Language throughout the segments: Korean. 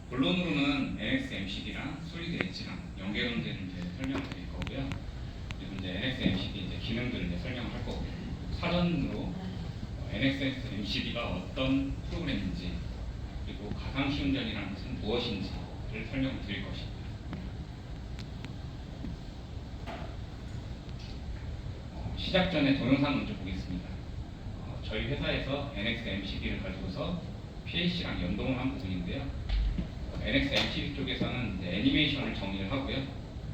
본론으로는 NX MCD랑 솔리드 엣지랑 연계 관계를 이제 설명을 드릴 거고요. 그리고 이제 NX MCD 이제 기능들을 이제 설명을 할 거고요. 사전으로 NX MCD가 어떤 프로그램인지 그리고 가상시운전이라는 것은 무엇인지를 설명을 드릴 것입니다. 시작 전에 동영상 먼저 보겠습니다. 저희 회사에서 NX MCD를 가지고서 PAC랑 연동을 한 부분인데요. NX MCD 쪽에서는 이제 애니메이션을 정의를 하고요.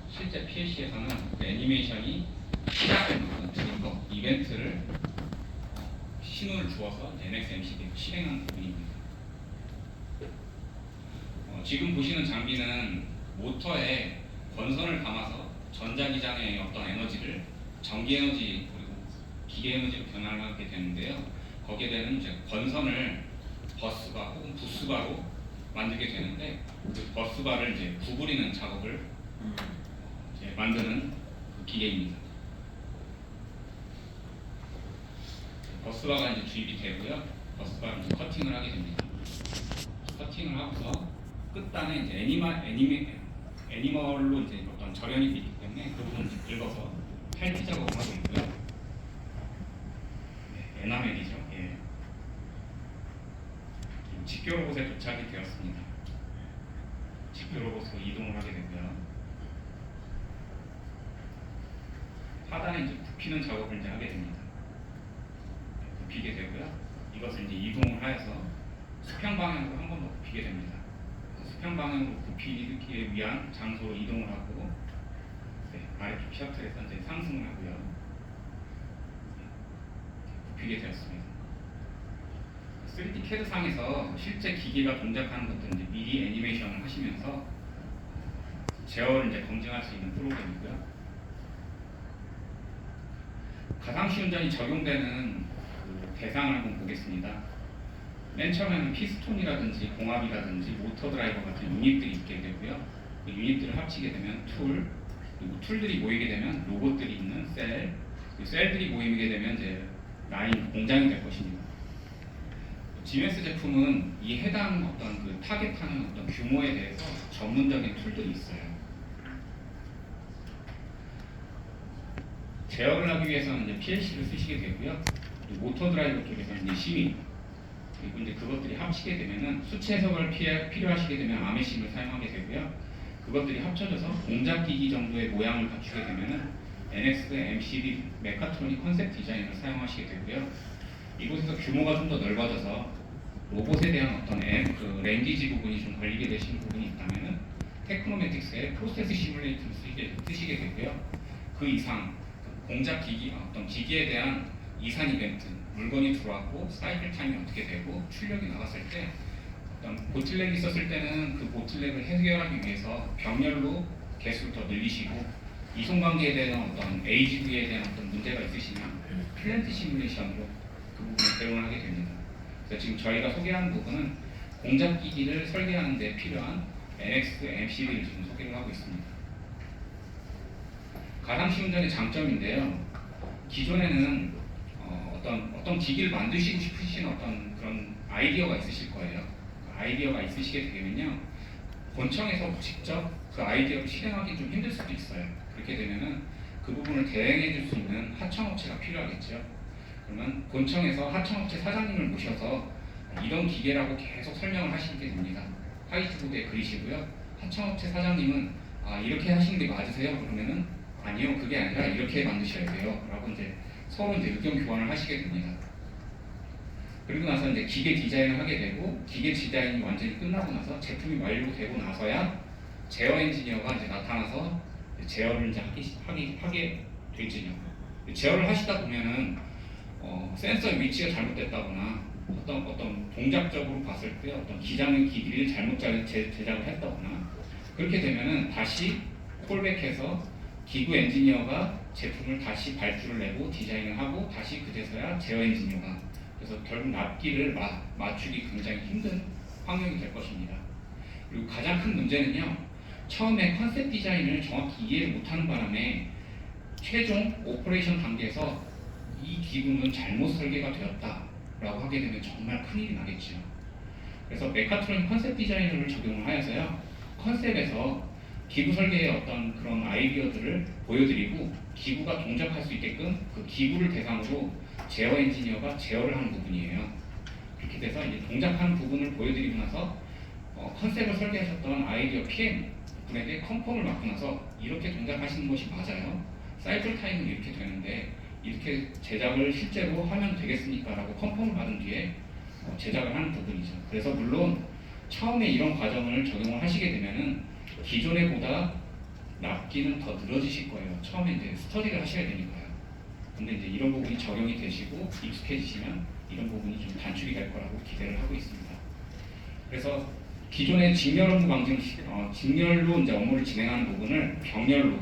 실제 PAC에서는 그 애니메이션이 시작하는 트리거, 이벤트를 신호를 주어서 NX MCD를 실행하는 부분입니다. 지금 보시는 장비는 모터에 권선을 감아서 전자기장의 어떤 에너지를 전기에너지 그리고 기계에너지로 변환하게 되는데요. 거기에 대한 이제 권선을 버스바 혹은 부스바로 만들게 되는데 그 버스바를 이제 구부리는 작업을 이제 만드는 그 기계입니다. 버스바가 이제 주입이 되고요. 버스바를 이제 커팅을 하게 됩니다. 커팅을 하고서 끝단에 이제 애니멀로 이제 어떤 절연이 되기 때문에 그 부분을 긁어서 탈피 작업을 하고 있고요. 네, 에나멜이죠. 예. 직교 로봇에 도착이 되었습니다. 직교 로봇으로 이동을 하게 되고요. 하단에 이제 굽히는 작업을 이제 하게 됩니다. 굽히게 되고요. 이것을 이제 이동을 하여서 수평 방향으로 한 번 더 굽히게 됩니다. 수평 방향으로 굽히기 위한 장소로 이동을 하고 아래쪽 셔틀에서 이제 상승을 하고요. 굽히게 되었습니다. 3D CAD 상에서 실제 기계가 동작하는 것들을 이제 미리 애니메이션을 하시면서 제어를 이제 검증할 수 있는 프로그램이고요. 가상시운전이 적용되는 그 대상을 한번 보겠습니다. 맨 처음에는 피스톤이라든지 공압이라든지 모터 드라이버 같은 유닛들이 있게 되고요. 그 유닛들을 합치게 되면 툴, 그리고 툴들이 모이게 되면 로봇들이 있는 셀, 그 셀들이 모이게 되면 이제 라인 공장이 될 것입니다. GMS 제품은 이 해당 어떤 그 타겟하는 어떤 규모에 대해서 전문적인 툴들이 있어요. 제어를 하기 위해서는 이제 PLC를 쓰시게 되고요. 모터 드라이버 쪽에서는 이제 시민, 그리고 이제 그것들이 합치게 되면은 수치 해석을 필요하시게 되면 아메심을 사용하게 되고요. 그것들이 합쳐져서 공작기기 정도의 모양을 갖추게 되면은 NX MCD 메카트로닉 컨셉 디자인을 사용하시게 되고요. 이곳에서 규모가 좀 더 넓어져서 로봇에 대한 어떤 그 랭귀지 부분이 좀 걸리게 되시는 부분이 있다면은 테크노매틱스의 프로세스 시뮬레이터를 쓰시게 되고요. 그 이상 공작 기기 어떤 기기에 대한 이산 이벤트, 물건이 들어왔고 사이클 타임이 어떻게 되고 출력이 나갔을 때 어떤 보틀렉이 있었을 때는 그 보틀렉을 해결하기 위해서 병렬로 개수를 더 늘리시고 이송 관계에 대한 어떤 AGV에 대한 어떤 문제가 있으시면 플랜트 시뮬레이션으로 그 부분을 대응을 하게 됩니다. 그래서 지금 저희가 소개하는 부분은 공작 기기를 설계하는 데 필요한 NX MCD를 지금 소개를 하고 있습니다. 가상시운전의 장점인데요. 기존에는 어떤 기기를 만드시고 싶으신 어떤 그런 아이디어가 있으실 거예요. 그 아이디어가 있으시게 되면요, 본청에서 직접 그 아이디어를 실행하기 좀 힘들 수도 있어요. 그렇게 되면은 그 부분을 대행해 줄 수 있는 하청업체가 필요하겠죠. 그러면 본청에서 하청업체 사장님을 모셔서 이런 기계라고 계속 설명을 하시게 됩니다. 화이트보드에 그리시고요. 하청업체 사장님은 이렇게 하시는 게 맞으세요? 그러면은 아니요, 그게 아니라 이렇게 만드셔야 돼요. 라고 이제 서로 이제 의견 교환을 하시게 됩니다. 그리고 나서 이제 기계 디자인을 하게 되고, 기계 디자인이 완전히 끝나고 나서 제품이 완료되고 나서야 제어 엔지니어가 이제 나타나서 제어를 이제 하게 되지요. 제어를 하시다 보면은 센서의 위치가 잘못됐다거나 어떤 동작적으로 봤을 때 어떤 기장의 길이를 잘못 제작을 했다거나 그렇게 되면은 다시 콜백해서 기구 엔지니어가 제품을 다시 발주를 내고 디자인을 하고 다시 그제서야 제어 엔지니어가, 그래서 결국 납기를 맞추기 굉장히 힘든 환경이 될 것입니다. 그리고 가장 큰 문제는요, 처음에 컨셉 디자인을 정확히 이해를 못하는 바람에 최종 오퍼레이션 단계에서 이 기구는 잘못 설계가 되었다라고 하게 되면 정말 큰일이 나겠죠. 그래서 메카트로닉 컨셉 디자인을 적용을 하여서요. 컨셉에서 기구 설계의 어떤 그런 아이디어들을 보여드리고 기구가 동작할 수 있게끔 그 기구를 대상으로 제어 엔지니어가 제어를 하는 부분이에요. 그렇게 돼서 이제 동작하는 부분을 보여드리고 나서 컨셉을 설계하셨던 아이디어 PM 분에게 컨펌을 받고 나서 이렇게 동작하시는 것이 맞아요. 사이클 타임은 이렇게 되는데 이렇게 제작을 실제로 하면 되겠습니까? 라고 컨펌을 받은 뒤에 제작을 하는 부분이죠. 그래서 물론 처음에 이런 과정을 적용을 하시게 되면은 기존에 보다 납기는 더 늘어지실 거예요. 처음에 이제 스터디를 하셔야 되니까요. 근데 이제 이런 부분이 적용이 되시고 익숙해지시면 이런 부분이 좀 단축이 될 거라고 기대를 하고 있습니다. 그래서 기존의 직렬 업무 방식, 직렬로 이제 업무를 진행하는 부분을 병렬로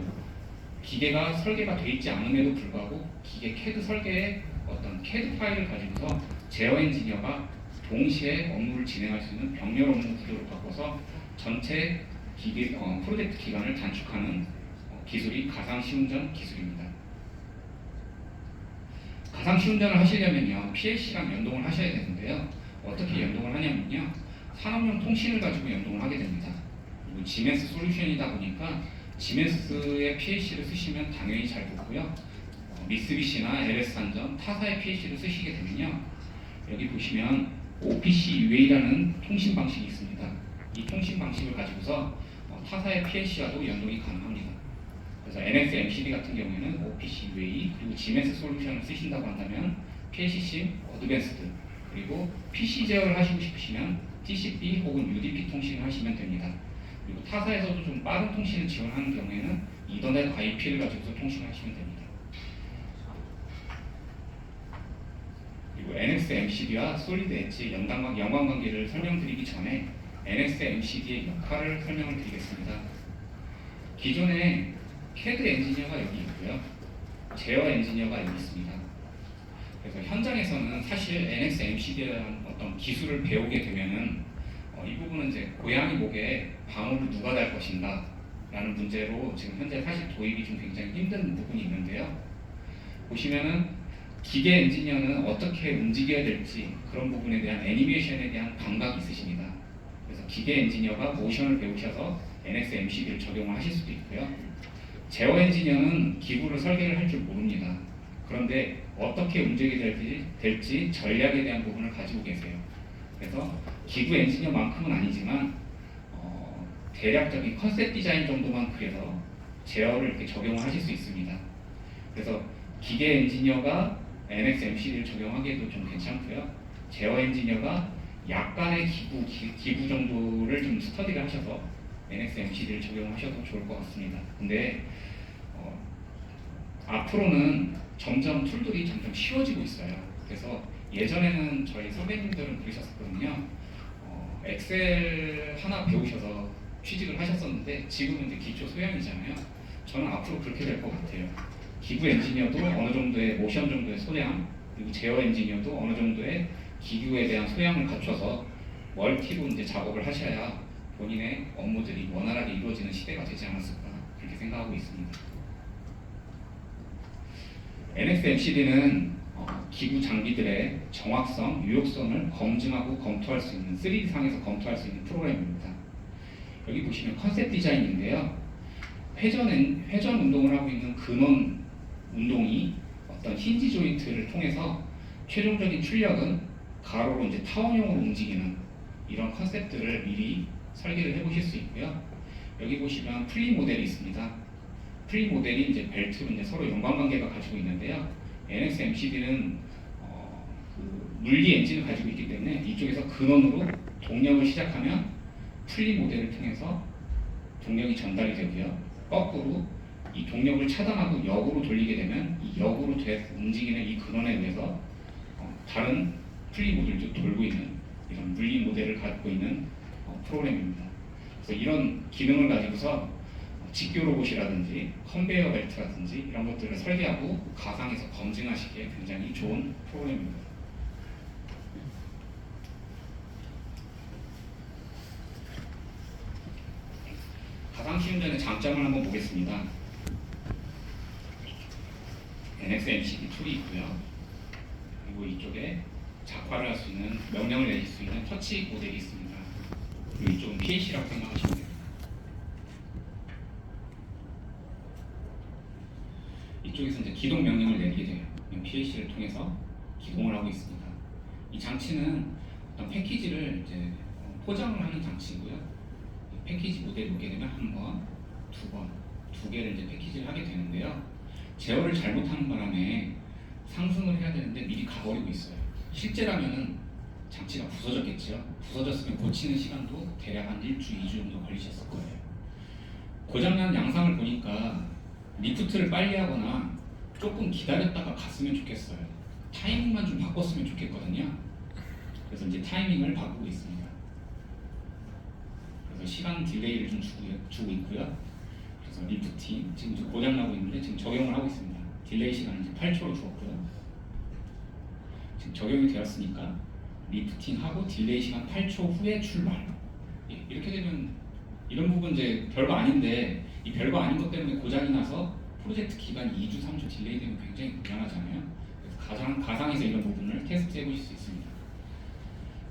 기계가 설계가 돼 있지 않음에도 불구하고 기계 CAD 설계의 어떤 CAD 파일을 가지고서 제어 엔지니어가 동시에 업무를 진행할 수 있는 병렬 업무 구조로 바꿔서 전체 기계 프로젝트 기간을 단축하는 기술이 가상시운전 기술입니다. 가상시운전을 하시려면요 PLC랑 연동을 하셔야 되는데요. 어떻게 연동을 하냐면요 산업용 통신을 가지고 연동을 하게 됩니다. 그리고 지멘스 솔루션이다 보니까 지멘스의 PLC를 쓰시면 당연히 잘 붙고요. 미쓰비시나 LS산전, 타사의 PLC를 쓰시게 되면요. 여기 보시면 OPC UA라는 통신 방식이 있습니다. 이 통신 방식을 가지고서 타사의 PLC와도 연동이 가능합니다. 그래서 NX MCD 같은 경우에는 OPC UA 그리고 지멘스 솔루션을 쓰신다고 한다면 PLC심 어드밴스드 그리고 PC 제어를 하시고 싶으시면 TCP 혹은 UDP 통신을 하시면 됩니다. 그리고 타사에서도 좀 빠른 통신을 지원하는 경우에는 이더넷 IP를 가지고서 통신하시면 됩니다. 그리고 NX MCD와 솔리드 엣지 연관관계를 설명드리기 전에 NX MCD의 역할을 설명을 드리겠습니다. 기존에 CAD 엔지니어가 여기 있고요. 제어 엔지니어가 여기 있습니다. 그래서 현장에서는 사실 NX MCD에 대한 어떤 기술을 배우게 되면은 이 부분은 이제 고양이 목에 방울을 누가 달 것인가 라는 문제로 지금 현재 사실 도입이 좀 굉장히 힘든 부분이 있는데요. 보시면은 기계 엔지니어는 어떻게 움직여야 될지 그런 부분에 대한 애니메이션에 대한 감각이 있으십니다. 그래서 기계 엔지니어가 모션을 배우셔서 NX MCD를 적용을 하실 수도 있고요. 제어 엔지니어는 기구를 설계를 할 줄 모릅니다. 그런데 어떻게 움직여야 될지 전략에 대한 부분을 가지고 계세요. 그래서 기구 엔지니어만큼은 아니지만 대략적인 컨셉 디자인 정도만 그려서 제어를 이렇게 적용을 하실 수 있습니다. 그래서 기계 엔지니어가 NX MCD를 적용하기에도 좀 괜찮고요. 제어 엔지니어가 약간의 기구 정도를 좀 스터디를 하셔서 NX MCD를 적용하셔도 좋을 것 같습니다. 근데 앞으로는 점점 툴들이 점점 쉬워지고 있어요. 그래서 예전에는 저희 선배님들은 그러셨었거든요. 엑셀 하나 배우셔서 취직을 하셨었는데 지금은 이제 기초 소양이잖아요. 저는 앞으로 그렇게 될 것 같아요. 기구 엔지니어도 어느 정도의 모션 정도의 소양, 그리고 제어 엔지니어도 어느 정도의 기구에 대한 소양을 갖춰서 멀티로 이제 작업을 하셔야 본인의 업무들이 원활하게 이루어지는 시대가 되지 않았을까 그렇게 생각하고 있습니다. NX MCD는 기구 장비들의 정확성, 유효성을 검증하고 검토할 수 있는 3D상에서 검토할 수 있는 프로그램입니다. 여기 보시면 컨셉 디자인인데요. 회전 운동을 하고 있는 근원 운동이 어떤 힌지 조인트를 통해서 최종적인 출력은 가로로 이제 타원형으로 움직이는 이런 컨셉들을 미리 설계를 해보실 수 있고요. 여기 보시면 플리 모델이 있습니다. 플리 모델이 이제 벨트로 이제 서로 연관관계가 가지고 있는데요. NX MCD는 물리 엔진을 가지고 있기 때문에 이쪽에서 근원으로 동력을 시작하면 플리 모델을 통해서 동력이 전달이 되고요. 거꾸로 이 동력을 차단하고 역으로 돌리게 되면 이 역으로 움직이는 이 근원에 의해서 다른 플리 모델도 돌고 있는 이런 물리 모델을 갖고 있는 프로그램입니다. 그래서 이런 기능을 가지고서 직교 로봇이라든지 컨베이어 벨트라든지 이런 것들을 설계하고 가상에서 검증하시기에 굉장히 좋은 프로그램입니다. 가상시운전의 장점을 한번 보겠습니다. NX MCD 툴이 있고요. 그리고 이쪽에 작화를 할 수 있는 명령을 내릴 수 있는 터치 모델이 있습니다. 그리고 이쪽은 PAC라고 생각하시면 돼요. 이쪽에서 이제 기동 명령을 내리게 돼요. PAC를 통해서 기동을 하고 있습니다. 이 장치는 어떤 패키지를 이제 포장을 하는 장치고요. 패키지 모델이 오게 되면 한 번, 두 개를 이제 패키지를 하게 되는데요. 제어를 잘못하는 바람에 상승을 해야 되는데 미리 가버리고 있어요. 실제라면은 장치가 부서졌겠죠. 부서졌으면 고치는 시간도 대략 한 1주, 2주 정도 걸리셨을 거예요. 고장난 양상을 보니까 리프트를 빨리 하거나 조금 기다렸다가 갔으면 좋겠어요. 타이밍만 좀 바꿨으면 좋겠거든요. 그래서 이제 타이밍을 바꾸고 있습니다. 그래서 시간 딜레이를 좀 주고 있고요. 그래서 리프팅 지금 고장나고 있는데 지금 적용을 하고 있습니다. 딜레이 시간을 이제 8초로 주었고요. 지금 적용이 되었으니까 리프팅하고 딜레이 시간 8초 후에 출발. 이렇게 되면 이런 부분 이제 별거 아닌데 이 별거 아닌 것 때문에 고장이 나서 프로젝트 기간이 2주, 3주 딜레이 되면 굉장히 곤란하잖아요. 그래서 가상에서 이런 부분을 테스트해 보실 수 있습니다.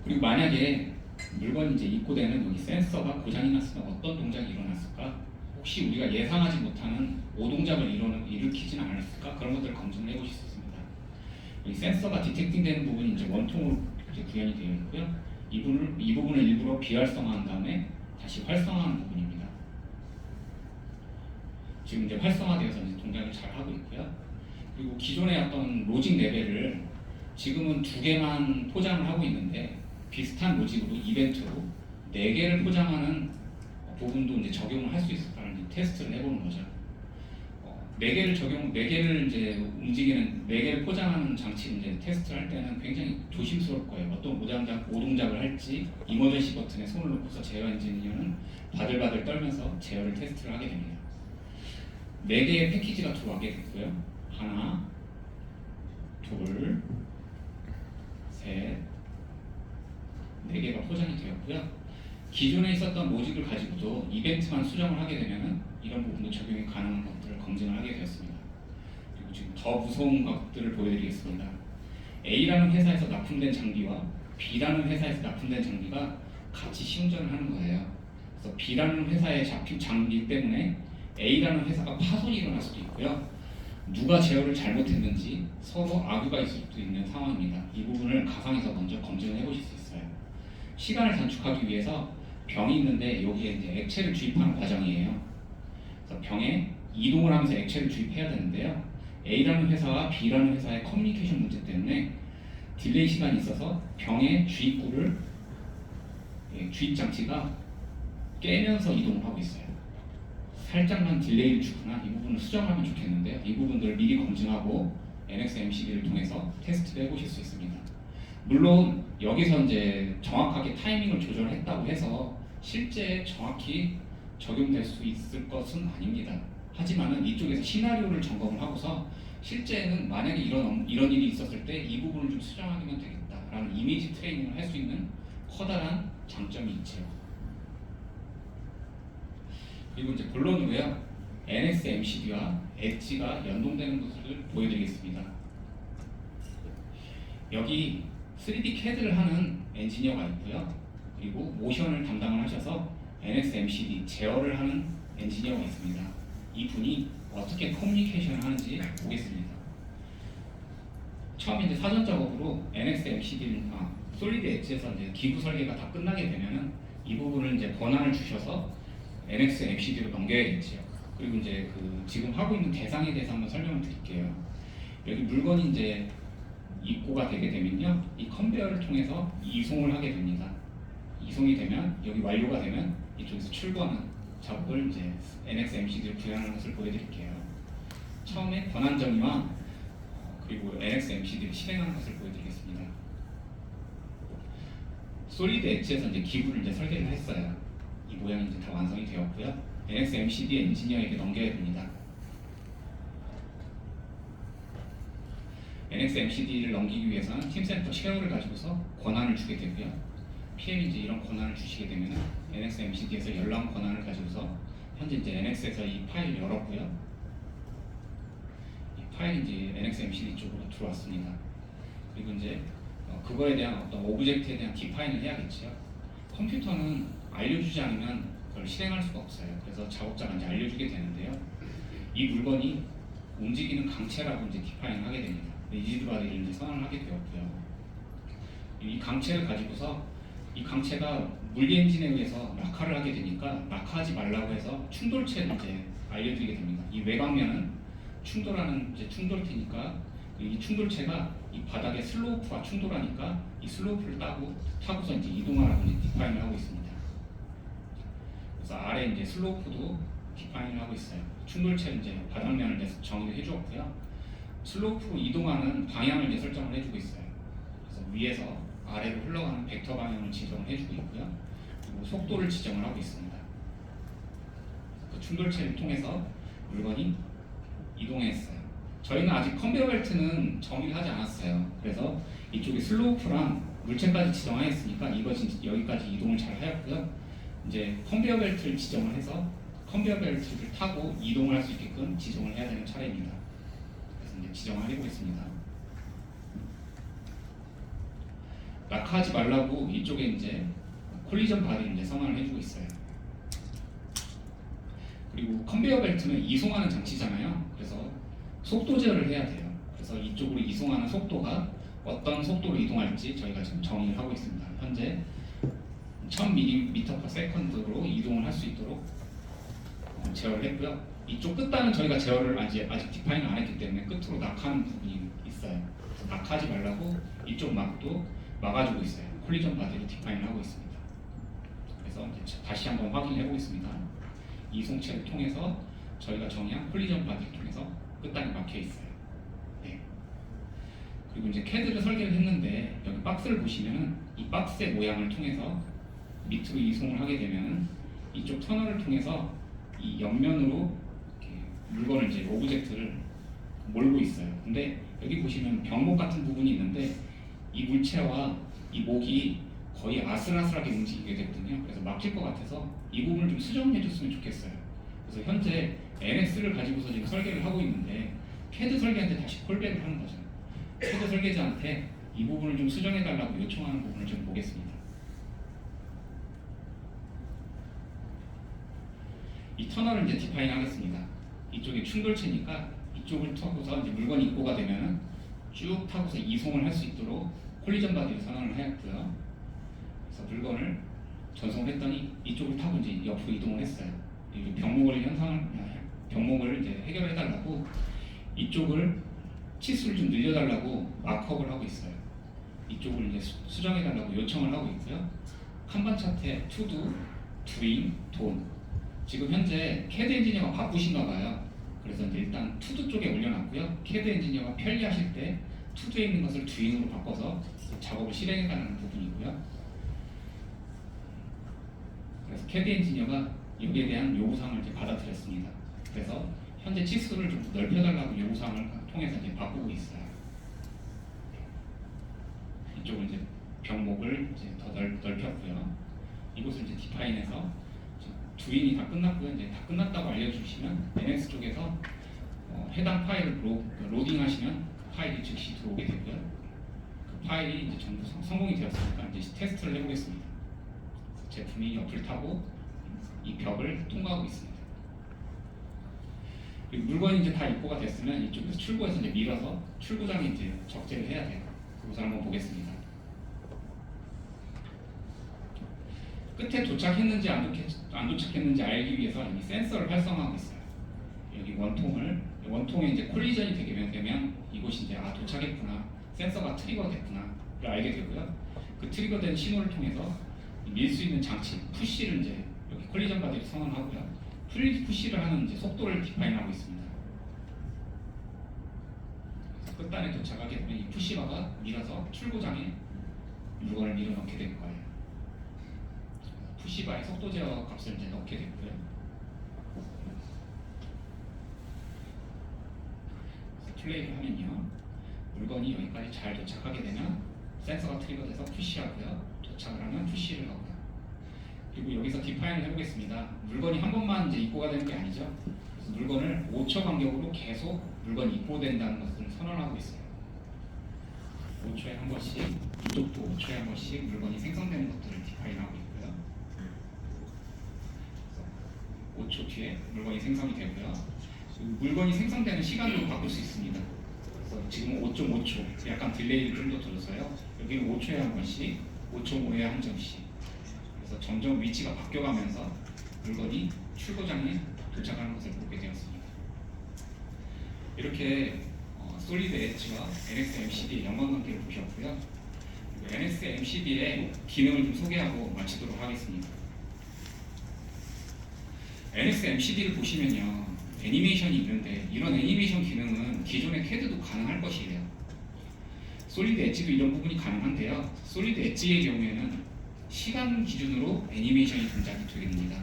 그리고 만약에 물건이 이제 입고되는 여기 센서가 고장이 났으면 어떤 동작이 일어났을까? 혹시 우리가 예상하지 못하는 오동작을 일으키지는 않았을까? 그런 것들을 검증을 해보실 수 있습니다. 이 센서가 디텍팅되는 부분이 이제 원통으로 이제 구현이 되어 있고요. 이 부분을 일부러 비활성화한 다음에 다시 활성화하는 부분입니다. 지금 이제 활성화되어서 이제 동작을 잘 하고 있고요. 그리고 기존의 어떤 로직 레벨을 지금은 2개만 포장을 하고 있는데 비슷한 로직으로 이벤트로 4개를 포장하는 부분도 이제 적용을 할 수 있을까를 테스트를 해보는 거죠. 4개를 이제 움직이는 4개를 포장하는 장치를 이제 테스트를 할 때는 굉장히 조심스러울 거예요. 어떤 오동작을 할지 이머전시 버튼에 손을 놓고서 제어 엔지니어는 바들바들 떨면서 제어를 테스트를 하게 됩니다. 4개의 패키지가 들어가게 됐고요. 하나, 둘, 셋, 4개가 포장이 되었고요. 기존에 있었던 로직을 가지고도 이벤트만 수정을 하게 되면 이런 부분도 적용이 가능한 것들을 검증을 하게 되었습니다. 그리고 지금 더 무서운 것들을 보여드리겠습니다. A라는 회사에서 납품된 장비와 B라는 회사에서 납품된 장비가 같이 시운전을 하는 거예요. 그래서 B라는 회사에 잡힌 장비 때문에 A라는 회사가 파손이 일어날 수도 있고요. 누가 제어를 잘못했는지 서로 악유가 있을 수도 있는 상황입니다. 이 부분을 가상에서 먼저 검증을 해보실 수 있어요. 시간을 단축하기 위해서 병이 있는데 여기에 이제 액체를 주입하는 과정이에요. 그래서 병에 이동을 하면서 액체를 주입해야 되는데요. A라는 회사와 B라는 회사의 커뮤니케이션 문제 때문에 딜레이 시간이 있어서 병의 주입구를 주입 장치가 깨면서 이동을 하고 있어요. 살짝만 딜레이를 주거나 이 부분을 수정하면 좋겠는데요. 이 부분들을 미리 검증하고 NXMCD를 통해서 테스트를 해보실 수 있습니다. 물론 여기서 이제 정확하게 타이밍을 조절했다고 해서 실제 정확히 적용될 수 있을 것은 아닙니다. 하지만은 이쪽에서 시나리오를 점검을 하고서 실제는 만약에 이런 일이 있었을 때 이 부분을 좀 수정하면 되겠다라는 이미지 트레이닝을 할 수 있는 커다란 장점이 있죠. 그리고 이제 본론으로요, NXMCD와 엣지가 연동되는 것을 보여드리겠습니다. 여기 3D CAD를 하는 엔지니어가 있고요. 그리고 모션을 담당을 하셔서 NXMCD 제어를 하는 엔지니어가 있습니다. 이 분이 어떻게 커뮤니케이션을 하는지 보겠습니다. 처음에 이제 사전 작업으로 NXMCD를 솔리드 엣지에서 이제 기부 설계가 다 끝나게 되면은 이 부분을 이제 권한을 주셔서 NXMCD로 넘겨야겠죠. 그리고 이제 그 지금 하고 있는 대상에 대해서 한번 설명을 드릴게요. 여기 물건이 이제 입고가 되게 되면요, 이 컨베어를 통해서 이송을 하게 됩니다. 이송이 되면 여기 완료가 되면 이쪽에서 출고하는 작업을 이제 NXMCD로 구현하는 것을 보여드릴게요. 처음에 권한 정의와 그리고 NXMCD를 실행하는 것을 보여드리겠습니다. 솔리드 엣지에서 이제 기구를 이제 설계를 했어요. 이 모양이 이제 다 완성이 되었고요. NXMCD 엔지니어에게 넘겨야 됩니다. NXMCD를 넘기기 위해서는 팀센터 쉐어를 가지고서 권한을 주게 되고요. PM이 이제 이런 권한을 주시게 되면 NXMCD에서 열람 권한을 가지고서 현재 이제 NX에서 이 파일을 열었고요. 이 파일이 이제 NXMCD 쪽으로 들어왔습니다. 그리고 이제 그거에 대한 어떤 오브젝트에 대한 디파인을 해야겠죠. 컴퓨터는 알려주지 않으면 그걸 실행할 수가 없어요. 그래서 작업자가 이제 알려주게 되는데요. 이 물건이 움직이는 강체라고 이제 디파인을 하게 됩니다. 리지드 바디를 이제 선언을 하게 되었고요. 이 강체를 가지고서 이 강체가 물리 엔진에 의해서 낙하를 하게 되니까 낙하하지 말라고 해서 충돌체를 이제 알려드리게 됩니다. 이 외곽면은 충돌하는 이제 충돌체니까 이 충돌체가 이 바닥의 슬로프와 충돌하니까 이 슬로프를 타고서 이제 이동하라고 이제 디파인을 하고 있습니다. 그래서 아래 이제 슬로프도 디파인을 하고 있어요. 충돌체는 이제 바닥면을 이제 정의를 해주었고요. 슬로프로 이동하는 방향을 이제 설정을 해주고 있어요. 그래서 위에서 아래로 흘러가는 벡터 방향을 지정을 해주고 있고요. 그리고 속도를 지정을 하고 있습니다. 그 충돌체를 통해서 물건이 이동했어요. 저희는 아직 컨베이어 벨트는 정의를 하지 않았어요. 그래서 이쪽에 슬로프랑 물체까지 지정하였으니까 여기까지 이동을 잘 하였고요. 이제 컨베이어 벨트를 지정을 해서 컨베이어 벨트를 타고 이동을 할 수 있게끔 지정을 해야 되는 차례입니다. 그래서 이제 지정을 해보겠습니다. 낙하하지 말라고 이쪽에 이제 콜리전 바디를 이제 선언을 해주고 있어요. 그리고 컨베이어 벨트는 이송하는 장치잖아요. 그래서 속도 제어를 해야 돼요. 그래서 이쪽으로 이송하는 속도가 어떤 속도로 이동할지 저희가 지금 정의를 하고 있습니다. 현재 1000m/s로 이동을 할 수 있도록 제어를 했고요. 이쪽 끝단은 저희가 제어를 아직 디파인을 안 했기 때문에 끝으로 낙하하는 부분이 있어요. 그래서 낙하하지 말라고 이쪽 막도 막아주고 있어요. 콜리전 바디로 디파인을 하고 있습니다. 그래서 이제 다시 한번 확인해 보겠습니다. 이송체를 통해서 저희가 정의한 콜리전 바디를 통해서 끝단이 막혀 있어요. 네. 그리고 이제 CAD를 설계를 했는데 여기 박스를 보시면은 이 박스의 모양을 통해서 밑으로 이송을 하게 되면은 이쪽 터널을 통해서 이 옆면으로 이렇게 물건을 이제 오브젝트를 몰고 있어요. 근데 여기 보시면 병목 같은 부분이 있는데 이 물체와 이 목이 거의 아슬아슬하게 움직이게 되거든요. 그래서 막힐 것 같아서 이 부분을 좀 수정해 줬으면 좋겠어요. 그래서 현재 NS를 가지고서 지금 설계를 하고 있는데 CAD 설계한테 다시 콜백을 하는 거죠. CAD 설계자한테 이 부분을 좀 수정해 달라고 요청하는 부분을 좀 보겠습니다. 이 터널을 이제 디파인 하겠습니다. 이쪽이 충돌체니까 이쪽을 타고서 이제 물건이 입고가 되면은 쭉 타고서 이송을 할 수 있도록 콜리전 바디를 선언을 하였고요. 그래서 물건을 전송을 했더니 이쪽을 타고 이제 옆으로 이동을 했어요. 그리고 병목을 이제 해결해 달라고 이쪽을 치수를 좀 늘려달라고 마크업을 하고 있어요. 이쪽을 이제 수정해 달라고 요청을 하고 있고요. 칸반 차트에 투두, 두잉, 돈. 지금 현재 CAD 엔지니어가 바쁘신가 봐요. 그래서 이제 일단 투두 쪽에 올려놨고요. CAD 엔지니어가 편리하실 때 투두에 있는 것을 두잉으로 바꿔서 작업을 실행해가는 부분이고요. 그래서 CAD 엔지니어가 여기에 대한 요구사항을 이제 받아들였습니다. 그래서 현재 치수를 좀 넓혀달라고 요구사항을 통해서 이제 바꾸고 있어요. 이쪽은 이제 병목을 이제 더 넓혔고요. 이곳을 이제 디파인해서 두인이 다 끝났고요. 이제 다 끝났다고 알려주시면 NS 쪽에서 해당 파일을 로딩하시면 그 파일이 즉시 들어오게 되고요. 그 파일이 이제 전부 성공이 되었으니까 이제 테스트를 해보겠습니다. 제품이 옆을 타고 이 벽을 통과하고 있습니다. 그리고 물건이 이제 다 입고가 됐으면 이쪽에서 출고해서 이제 밀어서 출고장에 이제 적재를 해야 돼요. 그것을 한번 보겠습니다. 끝에 도착했는지 안 도착했는지 알기 위해서 이 센서를 활성화하고 있어요. 여기 원통에 이제 콜리전이 되게 되면 이곳이 이제 도착했구나, 센서가 트리거 됐구나를 알게 되고요. 그 트리거된 신호를 통해서 밀 수 있는 장치 푸시를 이제 여기 콜리전 바디를 선언하고요. 푸시를 하는 이제 속도를 디파인하고 있습니다. 그래서 끝단에 도착하게 되면 이 푸시바가 밀어서 출고장에 물건을 밀어 넣게 될 거예요. 푸시바의 속도 제어 값을 이제 넣게 됐고요. 그래서 플레이를 하면요, 물건이 여기까지 잘 도착하게 되면 센서가 트리거돼서 푸시하고요, 도착을 하면 푸시를 하고요. 그리고 여기서 디파인을 해보겠습니다. 물건이 한 번만 이제 입고가 되는 게 아니죠. 그래서 물건을 5초 간격으로 계속 물건이 입고된다는 것을 선언하고 있어요. 5초에 한 번씩, 이쪽도 5초에 한 번씩 물건이 생성되는 것들을 디파인하고 있고요. 5초 뒤에 물건이 생성이 되고요. 물건이 생성되는 시간도 바꿀 수 있습니다. 그래서 지금 5.5초, 약간 딜레이를 좀 더 둬서요. 여기는 5초에 한 번씩, 5.5에 한 점씩. 그래서 점점 위치가 바뀌어가면서 물건이 출고장에 도착하는 것을 보게 되었습니다. 이렇게 솔리드 엣지와 NXMCD의 연관관계를 보셨고요. NXMCD의 기능을 좀 소개하고 마치도록 하겠습니다. NXMCD를 보시면요, 애니메이션이 있는데 이런 애니메이션 기능은 기존의 CAD도 가능할 것이에요. 솔리드 엣지도 이런 부분이 가능한데요. 솔리드 엣지의 경우에는 시간 기준으로 애니메이션이 동작이 되게 됩니다.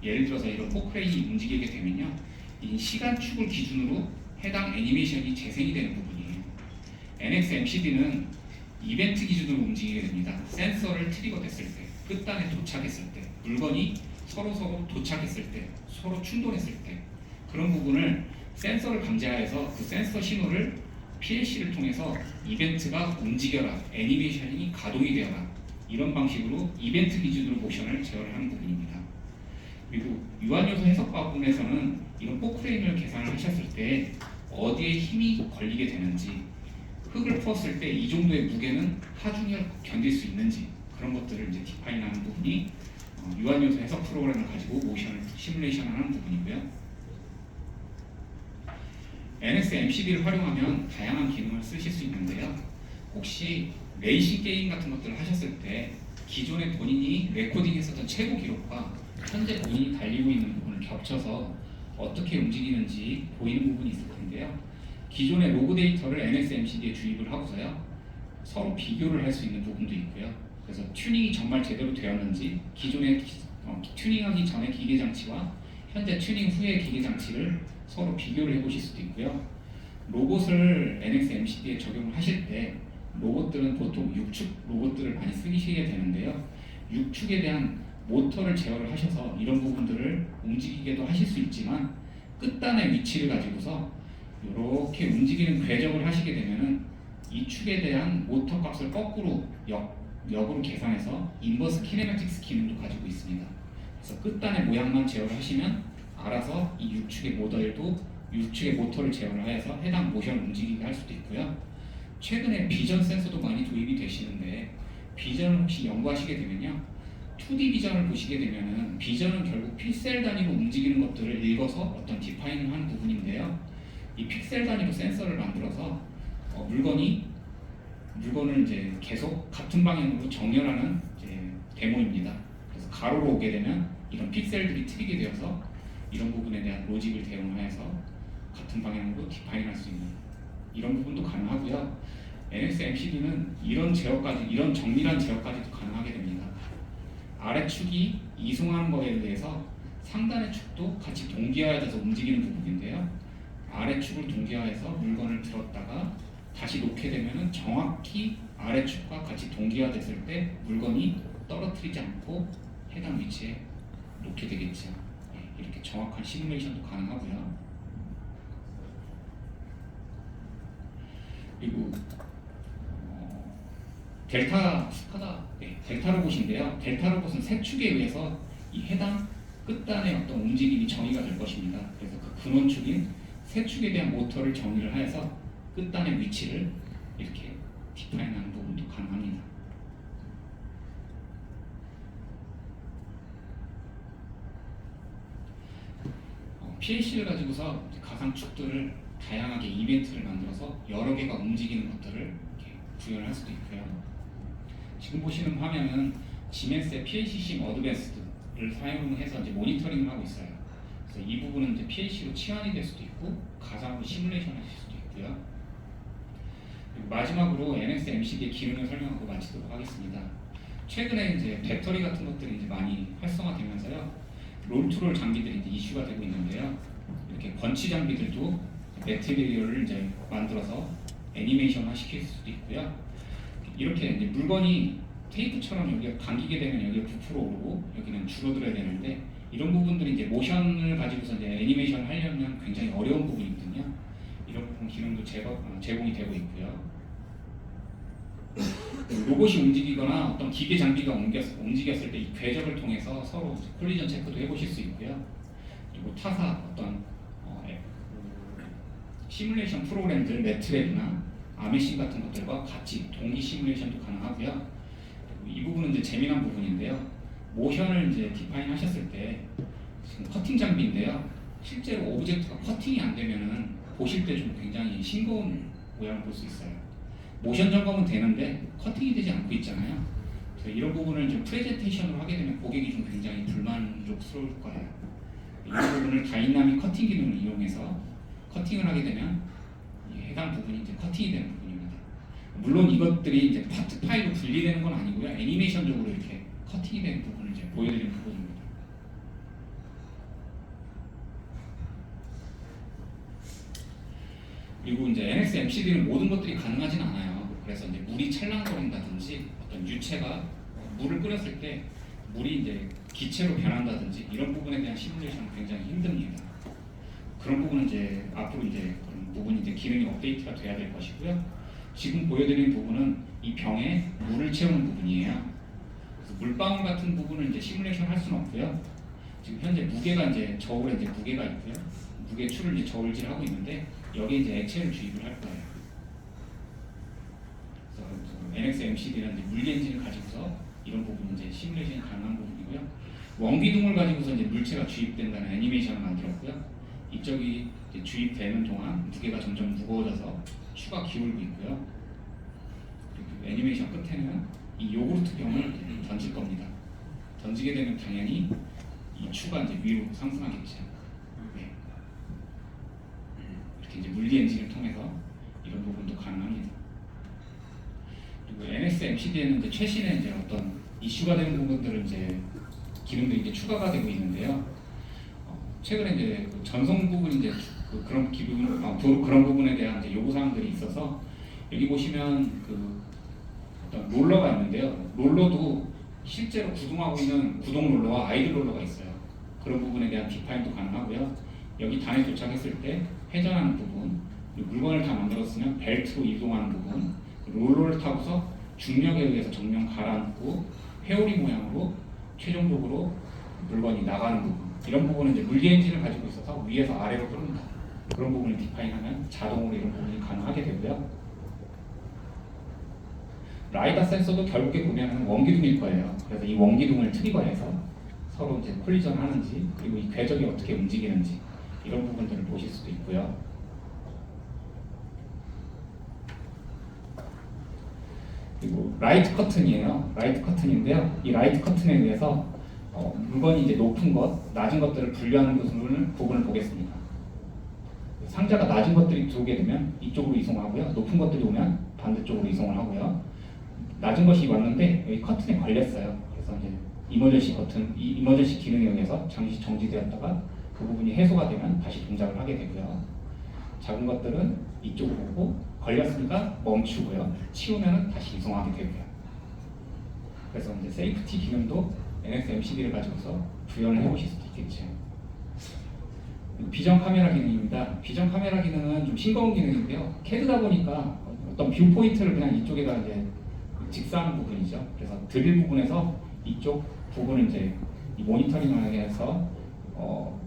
예를 들어서 이런 포크레인이 움직이게 되면요, 이 시간축을 기준으로 해당 애니메이션이 재생이 되는 부분이에요. NXMCD는 이벤트 기준으로 움직이게 됩니다. 센서를 트리거 됐을 때, 끝단에 도착했을 때, 물건이 서로 도착했을 때, 서로 충돌했을 때, 그런 부분을 센서를 감지하여서 그 센서 신호를 PLC를 통해서 이벤트가 움직여라, 애니메이션이 가동이 되어라, 이런 방식으로 이벤트 기준으로 모션을 제어를 하는 부분입니다. 그리고 유한요소 해석 부분에서는 이런 포크레인을 계산을 하셨을 때 어디에 힘이 걸리게 되는지, 흙을 풀었을 때 이 정도의 무게는 하중을 견딜 수 있는지, 그런 것들을 이제 디파인하는 부분이 유한요소 해석 프로그램을 가지고 모션을 시뮬레이션하는 부분이고요. NXMCD를 활용하면 다양한 기능을 쓰실 수 있는데요. 혹시 레이싱 게임 같은 것들을 하셨을 때 기존에 본인이 레코딩했었던 최고 기록과 현재 본인이 달리고 있는 부분을 겹쳐서 어떻게 움직이는지 보이는 부분이 있을 텐데요. 기존의 로그 데이터를 NXMCD에 주입을 하고서요, 서로 비교를 할 수 있는 부분도 있고요. 그래서 튜닝이 정말 제대로 되었는지, 기존의 튜닝하기 전의 기계 장치와 현재 튜닝 후의 기계 장치를 서로 비교를 해보실 수도 있고요. 로봇을 NXMCD에 적용을 하실 때 로봇들은 보통 6축 로봇들을 많이 쓰시게 되는데요. 6축에 대한 모터를 제어를 하셔서 이런 부분들을 움직이게도 하실 수 있지만, 끝단의 위치를 가지고서 이렇게 움직이는 궤적을 하시게 되면은 이 축에 대한 모터 값을 거꾸로 역으로 계산해서 인버스 키네매틱스 기능도 가지고 있습니다. 그래서 끝단의 모양만 제어를 하시면 알아서 이 6축의 모델도 6축의 모터를 제어를 하여서 해당 모션을 움직이게 할 수도 있고요. 최근에 비전 센서도 많이 도입이 되시는데, 비전을 혹시 연구하시게 되면요, 2D 비전을 보시게 되면은 비전은 결국 픽셀 단위로 움직이는 것들을 읽어서 어떤 디파인을 하는 부분인데요. 이 픽셀 단위로 센서를 만들어서 물건을 이제 계속 같은 방향으로 정렬하는 이제 데모입니다. 그래서 가로로 오게 되면 이런 픽셀들이 트이게 되어서 이런 부분에 대한 로직을 대응하여서 같은 방향으로 디파인할 수 있는 이런 부분도 가능하고요. NXMCD는 이런 제어까지, 이런 정밀한 제어까지도 가능하게 됩니다. 아래축이 이송하는 것에 대해서 상단의 축도 같이 동기화돼서 움직이는 부분인데요. 아래축을 동기화해서 물건을 들었다가 다시 놓게 되면 정확히 아래축과 같이 동기화됐을 때 물건이 떨어뜨리지 않고 해당 위치에 놓게 되겠죠. 이렇게 정확한 시뮬레이션도 가능하고요. 그리고 델타 로봇인데요. 델타 로봇은 세 축에 의해서 이 해당 끝단의 어떤 움직임이 정의가 될 것입니다. 그래서 그 근원축인 세 축에 대한 모터를 정의를 하여서 끝단의 위치를 이렇게 디파인하는 부분도 가능합니다. PLC를 가지고서 가상축들을 다양하게 이벤트를 만들어서 여러 개가 움직이는 것들을 이렇게 구현을 할 수도 있고요. 지금 보시는 화면은 지멘스의 PLC 심 어드밴스드를 사용해서 이제 모니터링을 하고 있어요. 그래서 이 부분은 이제 PLC로 치환이 될 수도 있고 가상으로 시뮬레이션 하실 수도 있고요. 그리고 마지막으로 NXMCD의 기능을 설명하고 마치도록 하겠습니다. 최근에 이제 배터리 같은 것들이 이제 많이 활성화되면서요, 롤투롤 장비들이 이제 이슈가 되고 있는데요. 이렇게 번치 장비들도 매트리얼을 이제 만들어서 애니메이션화 시킬 수도 있고요. 이렇게 이제 물건이 테이프처럼 여기가 감기게 되면 여기가 부풀어 오르고 여기는 줄어들어야 되는데, 이런 부분들이 이제 모션을 가지고서 이제 애니메이션을 하려면 굉장히 어려운 부분이거든요. 이런 부분 기능도 제공이 되고 있고요. 로봇이 움직이거나 어떤 기계 장비가 움직였을 때 이 궤적을 통해서 서로 콜리전 체크도 해보실 수 있고요. 그리고 타사 어떤 시뮬레이션 프로그램들 매트랩이나 아메신 같은 것들과 같이 동기 시뮬레이션도 가능하고요. 그리고 이 부분은 이제 재미난 부분인데요. 모션을 이제 디파인 하셨을 때 지금 커팅 장비인데요. 실제로 오브젝트가 커팅이 안 되면은 보실 때 좀 굉장히 싱거운 모양을 볼 수 있어요. 모션 점검은 되는데 커팅이 되지 않고 있잖아요. 그래서 이런 부분을 좀 프레젠테이션으로 하게 되면 고객이 좀 굉장히 불만족스러울 거예요. 이런 부분을 다이나믹 커팅 기능을 이용해서 커팅을 하게 되면 해당 부분이 이제 커팅이 되는 부분입니다. 물론 이것들이 이제 파트 파일로 분리되는 건 아니고요. 애니메이션적으로 이렇게 커팅이 되는 부분을 이제 보여드리는 부분입니다. 그리고 이제 NX MCD는 모든 것들이 가능하진 않아요. 그래서 이제 물이 찰랑거린다든지 어떤 유체가 물을 끓였을 때 물이 이제 기체로 변한다든지 이런 부분에 대한 시뮬레이션은 굉장히 힘듭니다. 그런 부분은 이제 앞으로 이제 그런 부분이 이제 기능이 업데이트가 돼야 될 것이고요. 지금 보여드리는 부분은 이 병에 물을 채우는 부분이에요. 그래서 물방울 같은 부분을 이제 시뮬레이션 할 수는 없고요. 지금 현재 무게가 이제 저울에 이제 무게가 있고요. 무게 추를 이제 저울질하고 있는데 여기에 이제 액체를 주입을 할 거예요. 그래서 NX MCD라는 이제 물리 엔진을 가지고서 이런 부분 이제 시뮬레이션이 가능한 부분이고요. 원기둥을 가지고서 이제 물체가 주입된다는 애니메이션을 만들었고요. 이쪽이 이제 주입되는 동안 무게가 점점 무거워져서 추가 기울고 있고요. 그리고 애니메이션 끝에는 이 요구르트 병을 던질 겁니다. 던지게 되면 당연히 이 추가 이제 위로 상승하겠죠. 네. 이렇게 이제 물리 엔진을 통해서 이런 부분도 가능합니다. 그리고 NX MCD에는 이제 최신의 이제 어떤 이슈가 되는 부분들은 이제 기능들이 이제 추가가 되고 있는데요. 최근에 이제 그 전송 부분 이제 그런 기분 그런 부분에 대한 이제 요구 사항들이 있어서 여기 보시면 그 어떤 롤러가 있는데요. 롤러도 실제로 구동하고 있는 구동 롤러와 아이들 롤러가 있어요. 그런 부분에 대한 디파인도 가능하고요. 여기 단에 도착했을 때 회전하는 부분, 물건을 다 만들었으면 벨트로 이동하는 부분, 롤러를 타고서 중력에 의해서 정면 가라앉고 회오리 모양으로 최종적으로 물건이 나가는 부분, 이런 부분은 이제 물리 엔진을 가지고 있어서 위에서 아래로 흐른다. 그런 부분을 디파인하면 자동으로 이런 부분이 가능하게 되고요. 라이다 센서도 결국에 보면 원기둥일 거예요. 그래서 이 원기둥을 트리거해서 서로 이제 콜리전 하는지, 그리고 이 궤적이 어떻게 움직이는지 이런 부분들을 보실 수도 있고요. 그리고 라이트 커튼이에요. 라이트 커튼인데요. 이 라이트 커튼에 의해서 물건이 이제 높은 것, 낮은 것들을 분류하는 부분을 보겠습니다. 상자가 낮은 것들이 들어오게 되면 이쪽으로 이송하고요. 높은 것들이 오면 반대쪽으로 이송을 하고요. 낮은 것이 왔는데 여기 커튼에 걸렸어요. 그래서 이제 이머전시 커튼, 이 이머전시 기능에 의해서 잠시 정지되었다가 그 부분이 해소가 되면 다시 동작을 하게 되고요. 작은 것들은 이쪽으로 오고 걸렸으니까 멈추고요. 치우면은 다시 이송하게 되고요. 그래서 이제 세이프티 기능도 NX MCD를 가지고서 구현을 해보실 수도 있겠죠. 비전 카메라 기능입니다. 비전 카메라 기능은 좀 싱거운 기능인데요. CAD다 보니까 어떤 뷰 포인트를 그냥 이쪽에다 이제 직사하는 부분이죠. 그래서 드릴 부분에서 이쪽 부분을 이제 이 모니터링을 해서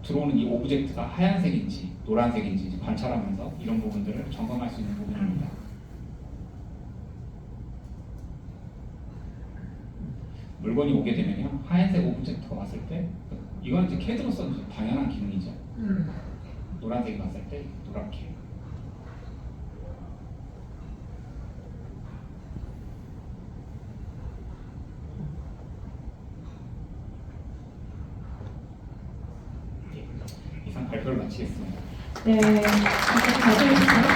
들어오는 이 오브젝트가 하얀색인지 노란색인지 이제 관찰하면서 이런 부분들을 점검할 수 있는 부분입니다. 물건이 오게 되면요, 하얀색 오브젝트가 왔을 때 이건 이제 CAD로서 당연한 기능이죠. 노란색이 왔을 때 노랗게. 이상 발표를 마치겠습니다. 네, 감사합니다.